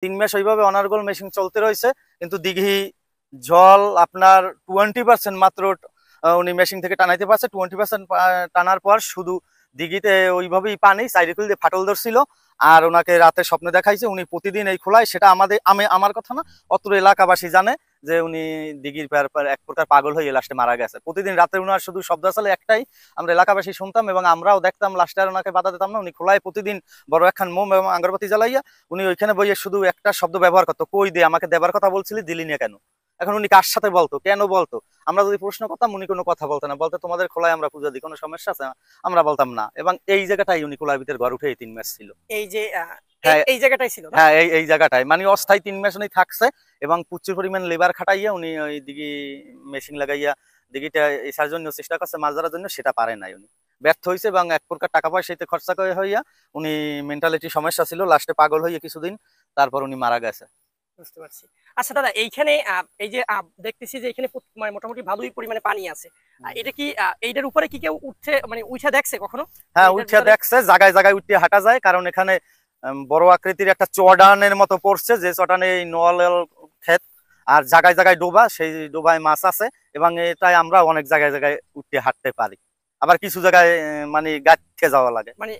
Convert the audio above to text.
3 মাস ওইভাবে অনার্গল মেশিন চলতে রয়েছে, কিন্তু দিঘি জল আপনার 20% মাত্র উনি মেশিন থেকে টানাইতে পারছে। 20% টানার পর শুধু দিঘিতে ওইভাবেই পানি সাইডে দিয়ে ফাটল ধরছিল। আর ওনাকে রাতে স্বপ্নে দেখাইছে উনি প্রতিদিন এই খোলায়, সেটা আমার কথা না, অত্র এলাকাবাসী জানে যে উনি দিঘির এক প্রকার পাগল হয়ে লাস্টে মারা গেছে। প্রতিদিন রাতে উনার শুধু শব্দ আসলে একটাই, আমরা এলাকাবাসী শুনতাম এবং আমরাও দেখতাম। লাস্টে আর ওনাকে বাধা দিতাম না, উনি খোলায় প্রতিদিন বড় একখান মোম এবং আগরবাতি জ্বালাইয়া উনি ওইখানে বইয়ে শুধু একটা শব্দ ব্যবহার করতো, কই দে, আমাকে দেবার কথা বলছিলি দিলি না কেন। এখন উনি কার সাথে বলতো, কেন বলতো, আমরা যদি প্রশ্ন করতাম উনি কোনো কথা বলতো না, বলতো তোমাদের খোলায় আমরা পূজা দিই, কোনো সমস্যা আছে, আমরা বলতাম না। এবং এই জায়গাটাই উনি খোলার ভিতরে ঘর উঠে 3 মাস ছিল। এই যে হ্যাঁ, এই জায়গাটাই ছিল না? হ্যাঁ, এই জায়গাটাই মানে অস্থায়ী 3 মাস উনি থাকছে এবং প্রচুর পরিমাণ লেবার খাটাইয়া উনি ওই দিঘি মেশিন লাগাইয়া দিঘিটা এসার জন্য চেষ্টা করছে, মাছ ধরার জন্য, সেটা পারে নাই, উনি ব্যর্থ হয়েছে এবং এক প্রকার টাকা পয়সাতে খরচা করে হইয়া উনি মেন্টালিটি সমস্যা ছিল, লাস্টে পাগল হইয়া কিছুদিন তারপর উনি মারা গেছে। বুঝতে পারছি। আচ্ছা দাদা, এইখানে এই যে দেখতেছি যে এখানে মানে মোটামুটি ভালোই পরিমাণে পানি আছে। এটা কি এইটার উপরে কি কেউ উঠছে, মানে উঠা দেখছে কখনো? হ্যাঁ, উঠা দেখছে, জায়গায় জায়গায় উঠে হাঁটা যায়, কারণ এখানে বড় আকৃতির একটা চটানের মতো পড়ছে, যে চটানে এই নল ক্ষেত আর জায়গায় জায়গায় ডোবা, সেই ডোবায় মাছ আছে এবং এটাই আমরা অনেক জায়গায় জায়গায় উঠে হাঁটতে পারি। আবার কিছু জায়গায় মানে গাছে যাওয়া লাগে। মানে